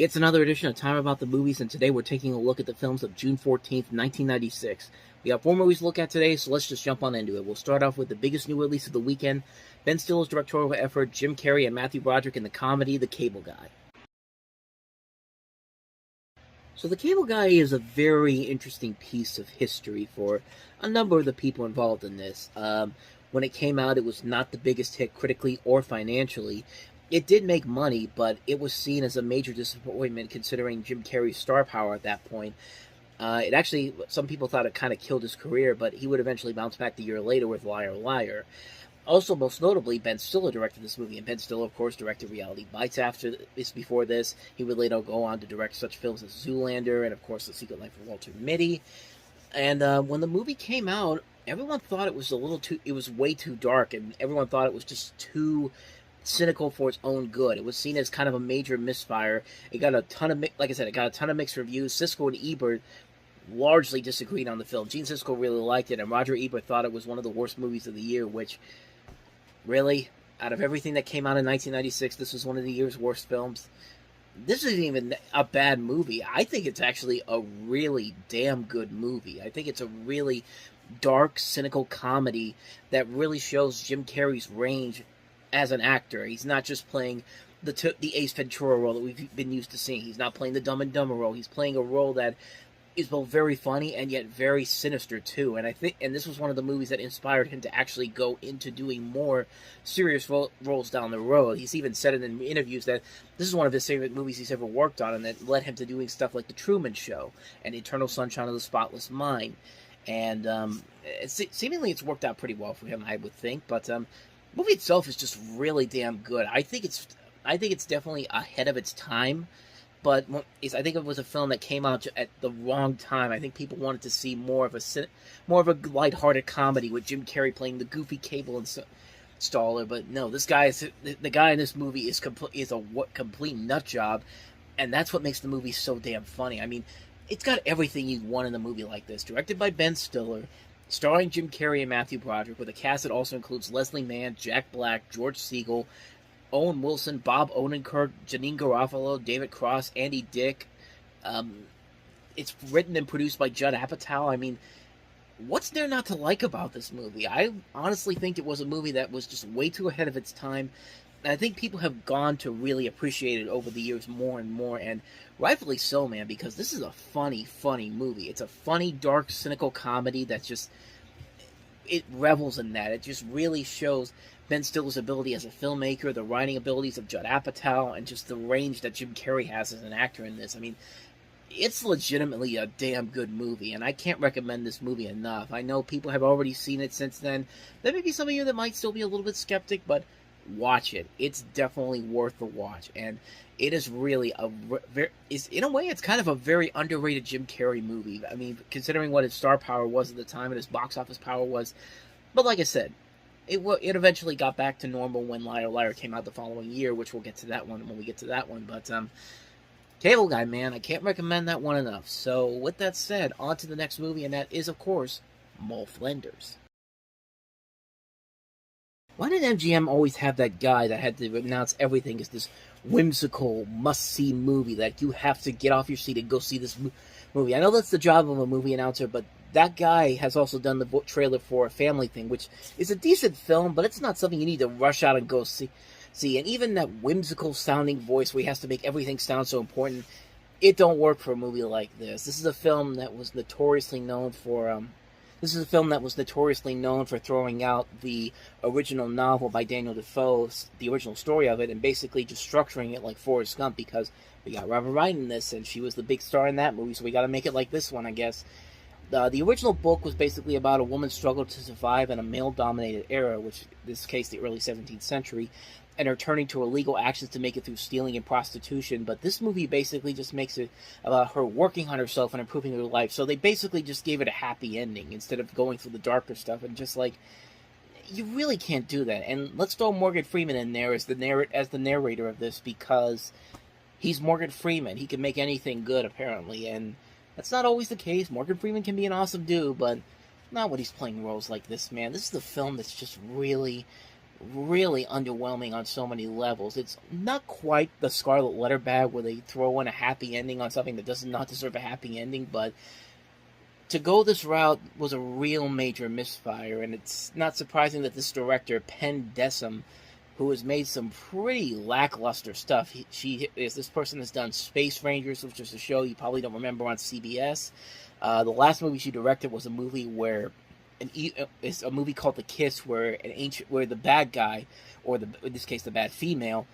It's another edition of Time About the Movies, and today we're taking a look at the films of June 14th, 1996. We have 4 movies to look at today, so let's just jump on into it. We'll start off with the biggest new release of the weekend, Ben Stiller's directorial effort, Jim Carrey and Matthew Broderick in the comedy The Cable Guy. So The Cable Guy is a very interesting piece of history for a number of the people involved in this. When it came out, it was not the biggest hit critically or financially. It did make money, but it was seen as a major disappointment considering Jim Carrey's star power at that point. It actually, some people thought it kind of killed his career, but he would eventually bounce back the year later with Liar Liar. Also, most notably, Ben Stiller directed this movie, and Ben Stiller, of course, directed Reality Bites before this. He would later go on to direct such films as Zoolander and, of course, The Secret Life of Walter Mitty. And when the movie came out, everyone thought it was it was way too dark, and everyone thought it was just too cynical for its own good. It was seen as kind of a major misfire. It got a ton of, like I said, it got a ton of mixed reviews. Siskel and Ebert largely disagreed on the film. Gene Siskel really liked it, and Roger Ebert thought it was one of the worst movies of the year, which, really, out of everything that came out in 1996, this was one of the year's worst films. This isn't even a bad movie. I think it's actually a really damn good movie. I think it's a really dark, cynical comedy that really shows Jim Carrey's range as an actor. He's not just playing the Ace Ventura role that we've been used to seeing. He's not playing the Dumb and Dumber role. He's playing a role that is both very funny and yet very sinister too. And I think, and this was one of the movies that inspired him to actually go into doing more serious roles down the road. He's even said it in interviews that this is one of his favorite movies he's ever worked on, and that led him to doing stuff like The Truman Show and Eternal Sunshine of the Spotless Mind. And seemingly it's worked out pretty well for him, I would think. But the movie itself is just really damn good. I think it's definitely ahead of its time. But I think it was a film that came out at the wrong time. I think people wanted to see more of a lighthearted comedy with Jim Carrey playing the goofy cable installer. But no, the guy in this movie is a complete nut job, and that's what makes the movie so damn funny. I mean, it's got everything you'd want in a movie like this. Directed by Ben Stiller, starring Jim Carrey and Matthew Broderick, with a cast that also includes Leslie Mann, Jack Black, George Segal, Owen Wilson, Bob Odenkirk, Janine Garofalo, David Cross, Andy Dick. It's written and produced by Judd Apatow. I mean, what's there not to like about this movie? I honestly think it was a movie that was just way too ahead of its time. And I think people have gone to really appreciate it over the years more and more, and rightfully so, man, because this is a funny, funny movie. It's a funny, dark, cynical comedy that's just, it revels in that. It just really shows Ben Stiller's ability as a filmmaker, the writing abilities of Judd Apatow, and just the range that Jim Carrey has as an actor in this. I mean, it's legitimately a damn good movie, and I can't recommend this movie enough. I know people have already seen it since then. There may be some of you that might still be a little bit skeptic, but watch it. It's definitely worth the watch, and it is really in a way, it's kind of a very underrated Jim Carrey movie. I mean, considering what his star power was at the time and his box office power was. But like I said, it eventually got back to normal when Liar Liar came out the following year, which we'll get to that one when we get to that one. But Cable Guy, man, I can't recommend that one enough. So with that said, on to the next movie, and that is, of course, Mole Flanders. Why did MGM always have that guy that had to announce everything as this whimsical, must-see movie that you have to get off your seat and go see this movie? I know that's the job of a movie announcer, but that guy has also done the trailer for A Family Thing, which is a decent film, but it's not something you need to rush out and go see. And even that whimsical-sounding voice where he has to make everything sound so important, it don't work for a movie like this. This is a film that was notoriously known for throwing out the original novel by Daniel Defoe, the original story of it, and basically just structuring it like Forrest Gump, because we got Robin Wright in this, and she was the big star in that movie, so we got to make it like this one, I guess. The original book was basically about a woman's struggle to survive in a male-dominated era, which in this case the early 17th century, and her turning to illegal actions to make it through stealing and prostitution. But this movie basically just makes it about her working on herself and improving her life. So they basically just gave it a happy ending instead of going through the darker stuff. And just like, you really can't do that. And let's throw Morgan Freeman in there as the narrator of this, because he's Morgan Freeman. He can make anything good, apparently, and that's not always the case. Morgan Freeman can be an awesome dude, but not when he's playing roles like this, man. This is the film that's just really, really underwhelming on so many levels. It's not quite the Scarlet Letter bag where they throw in a happy ending on something that does not deserve a happy ending, but to go this route was a real major misfire, and it's not surprising that this director, Penn Desum, who has made some pretty lackluster stuff. This person has done Space Rangers, which is a show you probably don't remember on CBS. The last movie she directed was a movie where it's a movie called The Kiss, where where the bad guy, or in this case the bad female,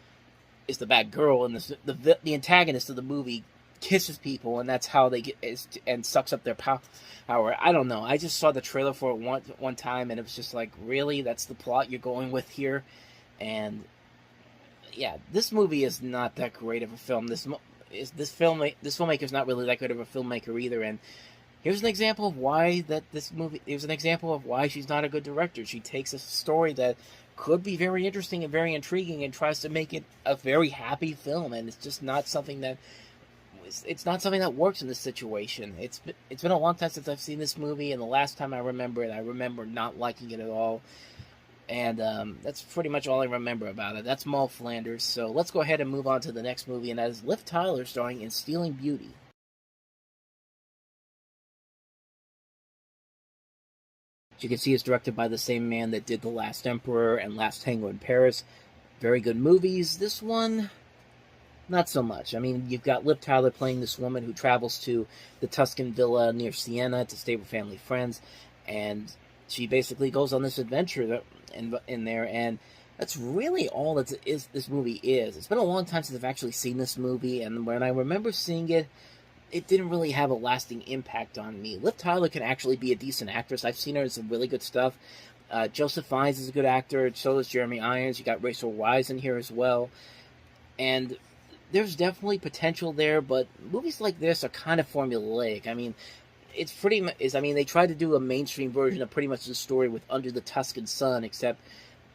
is the bad girl, and the antagonist of the movie kisses people, and that's how they and sucks up their power. I don't know. I just saw the trailer for it one time, and it was just like, really, that's the plot you're going with here? And yeah, this movie is not that great of a film. This filmmaker is not really that good of a filmmaker either, and here's an example of why she's not a good director. She takes a story that could be very interesting and very intriguing and tries to make it a very happy film, and it's just not something that works in this situation. It's been a long time since I've seen this movie, and the last time I remember not liking it at all. And that's pretty much all I remember about it. That's Moll Flanders. So let's go ahead and move on to the next movie, and that is Liv Tyler starring in Stealing Beauty. As you can see, it's directed by the same man that did The Last Emperor and Last Tango in Paris. Very good movies. This one, not so much. I mean, you've got Liv Tyler playing this woman who travels to the Tuscan villa near Siena to stay with family friends, and she basically goes on this adventure in there, and that's really all this movie is. It's been a long time since I've actually seen this movie, and when I remember seeing it, it didn't really have a lasting impact on me. Liv Tyler can actually be a decent actress. I've seen her in some really good stuff. Joseph Fiennes is a good actor. So is Jeremy Irons. You got Rachel Weisz in here as well. And there's definitely potential there, but movies like this are kind of formulaic. I mean, they tried to do a mainstream version of pretty much the story with Under the Tuscan Sun, except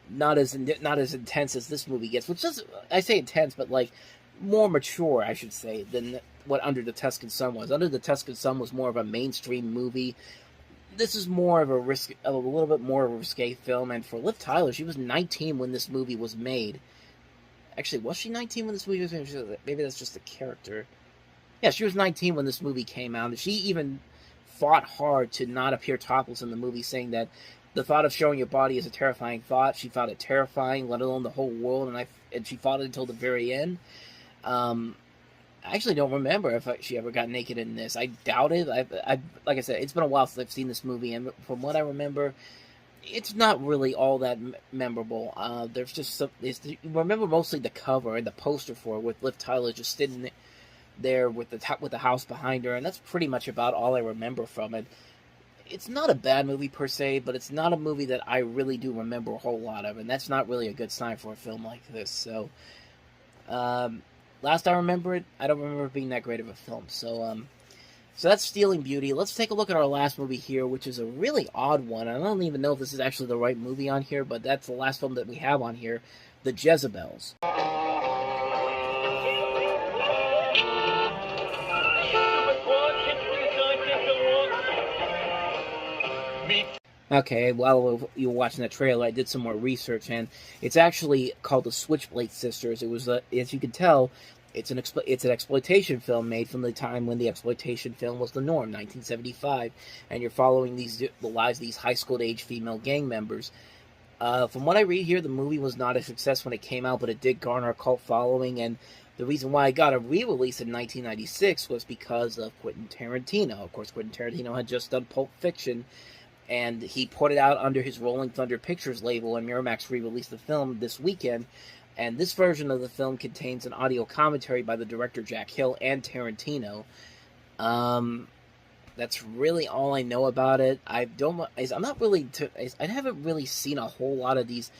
not as intense as this movie gets. Which is, I say intense, but like more mature, I should say, than what Under the Tuscan Sun was. Under the Tuscan Sun was more of a mainstream movie. This is more of a little bit more of a risque film. And for Liv Tyler, she was 19 when this movie was made. Actually, was she 19 when this movie was made? Maybe that's just the character. Yeah, she was 19 when this movie came out. She even fought hard to not appear topless in the movie, saying that the thought of showing your body is a terrifying thought. She found it terrifying, let alone the whole world, and she fought it until the very end. I actually don't remember if she ever got naked in this. I doubt it. Like I said, it's been a while since I've seen this movie, and from what I remember, it's not really all that memorable. There's just you remember mostly the cover and the poster for it, with Liv Tyler just sitting there with the house behind her, and that's pretty much about all I remember from it. It's not a bad movie per se, but it's not a movie that I really do remember a whole lot of, and that's not really a good sign for a film like this. So, last I remember it, I don't remember it being that great of a film. So that's Stealing Beauty. Let's take a look at our last movie here, which is a really odd one. I don't even know if this is actually the right movie on here, but that's the last film that we have on here, The Jezebels. Okay, while you were watching the trailer, I did some more research, and it's actually called The Switchblade Sisters. It was, as you can tell, it's an exploitation film made from the time when the exploitation film was the norm, 1975, and you're following the lives of these high school age female gang members. From what I read here, the movie was not a success when it came out, but it did garner a cult following, and the reason why it got a re-release in 1996 was because of Quentin Tarantino. Of course, Quentin Tarantino had just done Pulp Fiction, and he put it out under his Rolling Thunder Pictures label, and Miramax re-released the film this weekend. And this version of the film contains an audio commentary by the director Jack Hill and Tarantino. That's really all I know about it. I haven't really seen a whole lot of these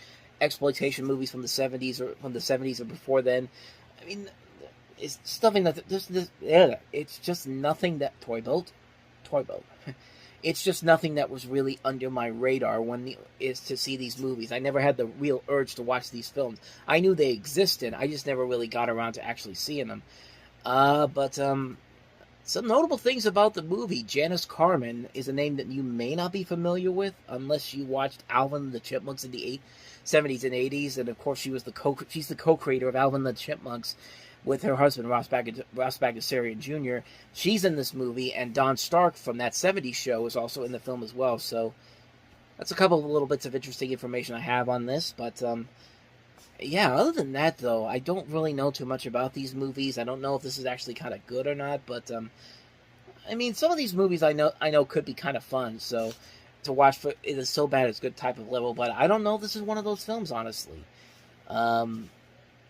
exploitation movies from the 70s or before then. I mean, it's something that it's just nothing that Toy Boat. It's just nothing that was really under my radar is to see these movies. I never had the real urge to watch these films. I knew they existed. I just never really got around to actually seeing them. But Some notable things about the movie. Janice Carmen is a name that you may not be familiar with unless you watched Alvin and the Chipmunks in the 70s and 80s, and of course she's the co-creator of Alvin and the Chipmunks with her husband Ross Bagdasarian Jr. She's in this movie, and Don Stark from that 70s show is also in the film as well. So that's a couple of little bits of interesting information I have on this, but yeah, other than that, though, I don't really know too much about these movies. I don't know if this is actually kind of good or not, but I mean, some of these movies I know could be kind of fun. So to watch for it is so bad it's good type of level, but I don't know if this is one of those films, honestly. And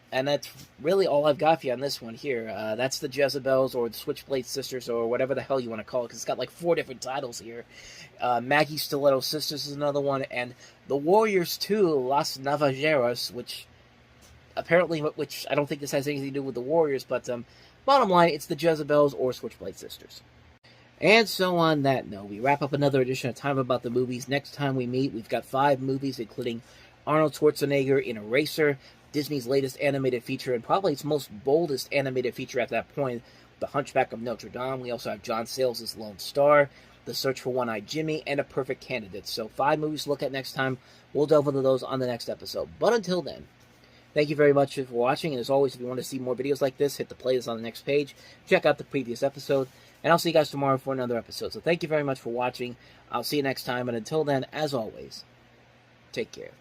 that's really all I've got for you on this one here. That's the Jezebels or the Switchblade Sisters or whatever the hell you want to call it, because it's got like 4 different titles here. Maggie Stiletto Sisters is another one, and The Warriors 2, Las Navajeras, which I don't think this has anything to do with the Warriors, but bottom line, it's the Jezebels or Switchblade Sisters. And so on that note, we wrap up another edition of Time About the Movies. Next time we meet, we've got 5 movies, including Arnold Schwarzenegger in Eraser, Disney's latest animated feature, and probably its most boldest animated feature at that point, The Hunchback of Notre Dame. We also have John Sayles' Lone Star, The Search for One-Eyed Jimmy, and A Perfect Candidate. So 5 movies to look at next time. We'll delve into those on the next episode. But until then, thank you very much for watching, and as always, if you want to see more videos like this, hit the playlist on the next page, check out the previous episode, and I'll see you guys tomorrow for another episode. So thank you very much for watching. I'll see you next time, and until then, as always, take care.